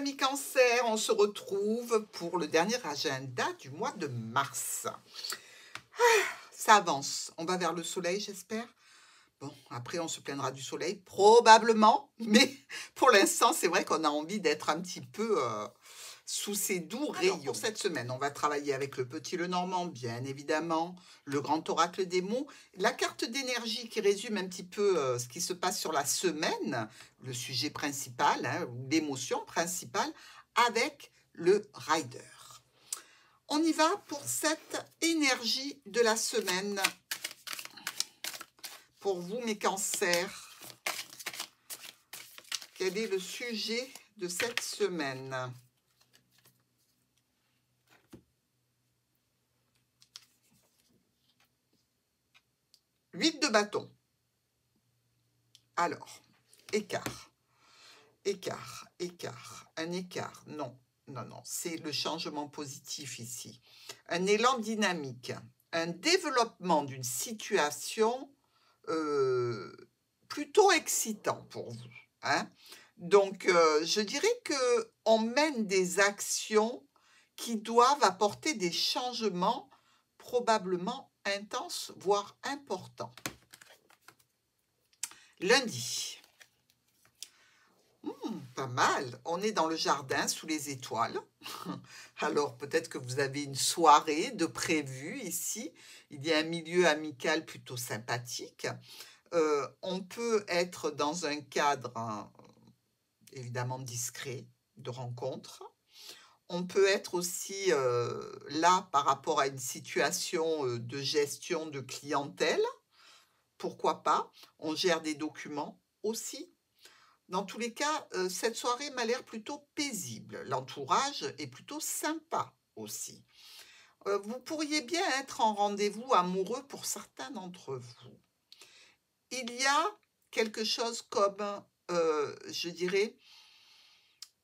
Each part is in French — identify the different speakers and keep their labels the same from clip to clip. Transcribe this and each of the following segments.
Speaker 1: amis Cancer, on se retrouve pour le dernier agenda du mois de mars. Ça avance, on va vers le soleil, j'espère. Bon, après on se plaindra du soleil, probablement, mais pour l'instant, c'est vrai qu'on a envie d'être un petit peu sous ces doux rayons. Pour cette semaine, on va travailler avec le petit Lenormand, bien évidemment, le grand oracle des mots, la carte d'énergie qui résume un petit peu ce qui se passe sur la semaine, le sujet principal, hein, l'émotion principale, avec le rider. On y va pour cette énergie de la semaine. Pour vous, mes cancers, quel est le sujet de cette semaine? Huit de bâton. Alors, écart. Écart, écart, un écart. Non, non, non, c'est le changement positif ici. Un élan dynamique, un développement d'une situation plutôt excitant pour vous. Hein? Donc, je dirais qu'on mène des actions qui doivent apporter des changements probablement intenses, voire importants. Lundi. Pas mal. On est dans le jardin sous les étoiles. Alors peut-être que vous avez une soirée de prévue ici. Il y a un milieu amical plutôt sympathique. On peut être dans un cadre évidemment discret de rencontre. On peut être aussi là par rapport à une situation de gestion de clientèle. Pourquoi pas? On gère des documents aussi. Dans tous les cas, cette soirée m'a l'air plutôt paisible. L'entourage est plutôt sympa aussi. Vous pourriez bien être en rendez-vous amoureux pour certains d'entre vous. Il y a quelque chose comme, je dirais,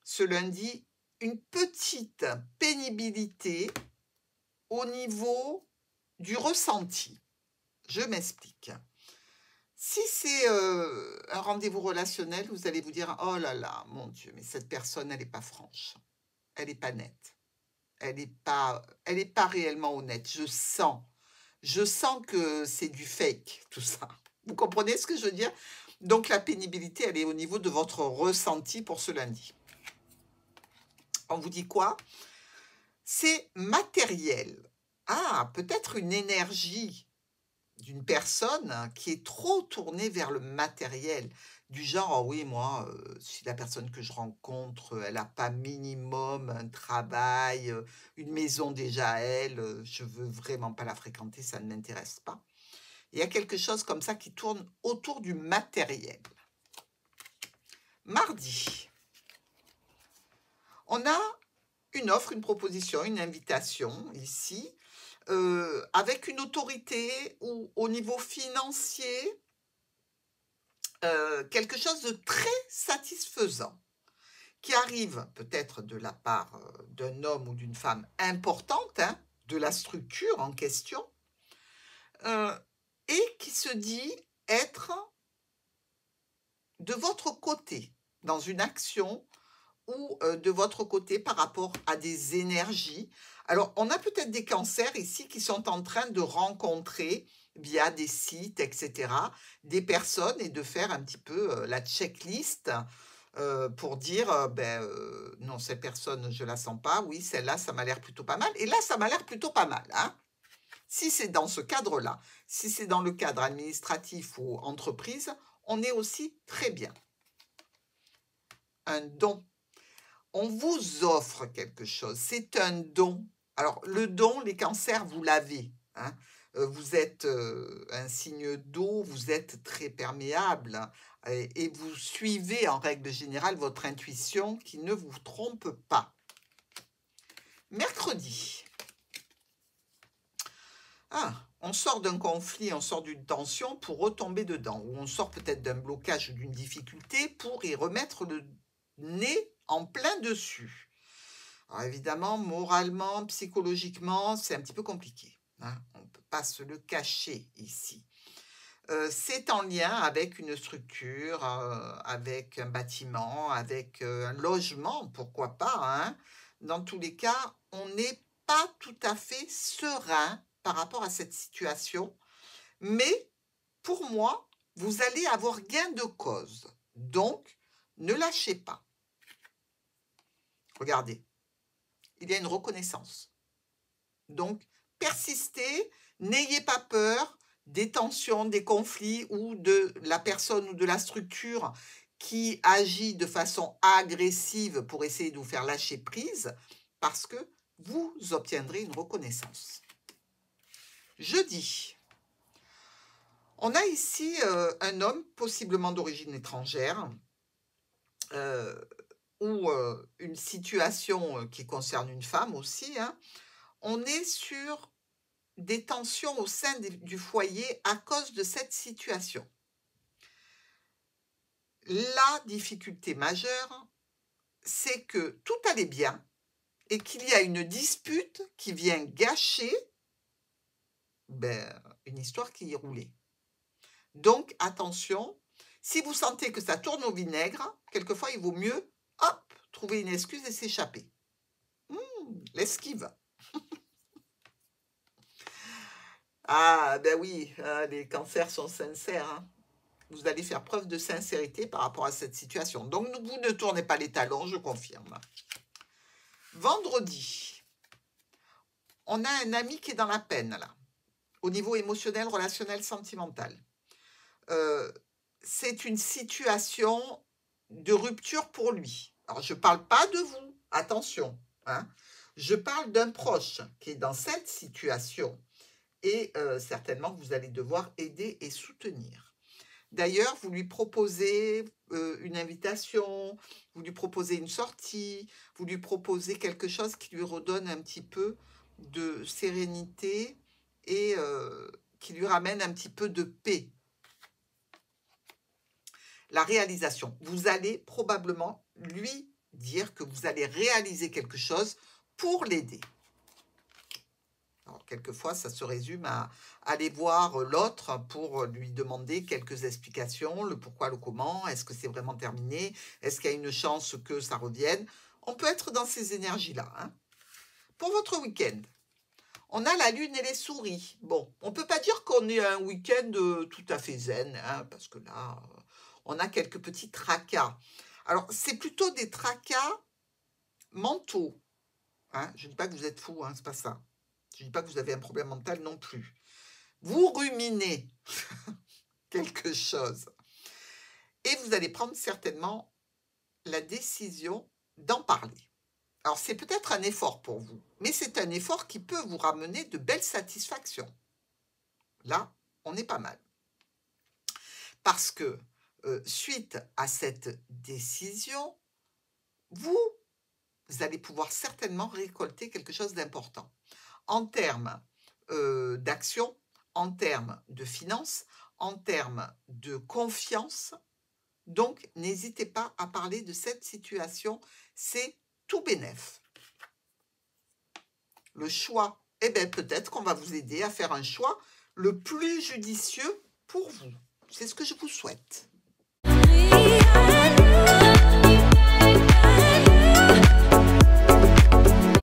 Speaker 1: ce lundi, une petite pénibilité au niveau du ressenti. Je m'explique. Si c'est un rendez-vous relationnel, vous allez vous dire « Oh là là, mon Dieu, mais cette personne, elle n'est pas franche. Elle n'est pas nette. Elle n'est pas réellement honnête. Je sens que c'est du fake, tout ça. » Vous comprenez ce que je veux dire? Donc, la pénibilité, elle est au niveau de votre ressenti pour ce lundi. On vous dit quoi? C'est matériel. Ah, peut-être une énergie d'une personne qui est trop tournée vers le matériel, du genre, oh oui, moi, si la personne que je rencontre, elle n'a pas minimum un travail, une maison déjà à elle, je veux vraiment pas la fréquenter, ça ne m'intéresse pas. Il y a quelque chose comme ça qui tourne autour du matériel. Mardi, on a une offre, une proposition, une invitation ici, avec une autorité ou au niveau financier, quelque chose de très satisfaisant qui arrive peut-être de la part d'un homme ou d'une femme importante, hein, de la structure en question, et qui se dit être de votre côté dans une action ou de votre côté par rapport à des énergies. Alors, on a peut-être des cancers ici qui sont en train de rencontrer via des sites, etc., des personnes et de faire un petit peu la checklist pour dire, non, cette personne, je la sens pas, oui, celle-là, ça m'a l'air plutôt pas mal. Et là, ça m'a l'air plutôt pas mal, hein. Si c'est dans ce cadre-là, si c'est dans le cadre administratif ou entreprise, on est aussi très bien. Un don. On vous offre quelque chose, c'est un don. Alors, le don, les cancers, vous l'avez. Hein. Vous êtes un signe d'eau, vous êtes très perméable hein, et vous suivez en règle générale votre intuition qui ne vous trompe pas. Mercredi. On sort d'un conflit, on sort d'une tension pour retomber dedans, ou on sort peut-être d'un blocage ou d'une difficulté pour y remettre le nez en plein dessus. Alors évidemment, moralement, psychologiquement, c'est un petit peu compliqué. Hein. On ne peut pas se le cacher ici. C'est en lien avec une structure, avec un bâtiment, avec, un logement, pourquoi pas, hein. Dans tous les cas, on n'est pas tout à fait serein par rapport à cette situation, mais pour moi, vous allez avoir gain de cause. Donc, ne lâchez pas. Regardez, il y a une reconnaissance. Donc, persistez, n'ayez pas peur des tensions, des conflits ou de la personne ou de la structure qui agit de façon agressive pour essayer de vous faire lâcher prise, parce que vous obtiendrez une reconnaissance. Jeudi, on a ici un homme possiblement d'origine étrangère, ou une situation qui concerne une femme aussi, hein. On est sur des tensions au sein du foyer à cause de cette situation. La difficulté majeure, c'est que tout allait bien et qu'il y a une dispute qui vient gâcher une histoire qui y roulait. Donc, attention, si vous sentez que ça tourne au vinaigre, quelquefois, il vaut mieux, hop, trouver une excuse et s'échapper. L'esquive. Ah, ben oui, les cancers sont sincères, hein. Vous allez faire preuve de sincérité par rapport à cette situation. Donc, vous ne tournez pas les talons, je confirme. Vendredi, on a un ami qui est dans la peine, là, au niveau émotionnel, relationnel, sentimental. C'est une situation de rupture pour lui. Alors, je ne parle pas de vous, attention, hein. Je parle d'un proche qui est dans cette situation et certainement que vous allez devoir aider et soutenir. D'ailleurs, vous lui proposez une invitation, vous lui proposez une sortie, vous lui proposez quelque chose qui lui redonne un petit peu de sérénité et qui lui ramène un petit peu de paix. La réalisation. Vous allez probablement lui dire que vous allez réaliser quelque chose pour l'aider. Alors, quelquefois, ça se résume à aller voir l'autre pour lui demander quelques explications, le pourquoi, le comment, est-ce que c'est vraiment terminé, est-ce qu'il y a une chance que ça revienne. On peut être dans ces énergies-là, hein. Pour votre week-end, on a la lune et les souris. Bon, on ne peut pas dire qu'on est un week-end tout à fait zen, hein, parce que là, on a quelques petits tracas. Alors, c'est plutôt des tracas mentaux, hein. Je ne dis pas que vous êtes fou, hein, c'est pas ça. Je ne dis pas que vous avez un problème mental non plus. Vous ruminez quelque chose et vous allez prendre certainement la décision d'en parler. Alors, c'est peut-être un effort pour vous, mais c'est un effort qui peut vous ramener de belles satisfactions. Là, on est pas mal. Parce que suite à cette décision, vous allez pouvoir certainement récolter quelque chose d'important en termes d'action, en termes de finances, en termes de confiance. Donc, n'hésitez pas à parler de cette situation, c'est tout bénef. Le choix, peut-être qu'on va vous aider à faire un choix le plus judicieux pour vous. C'est ce que je vous souhaite.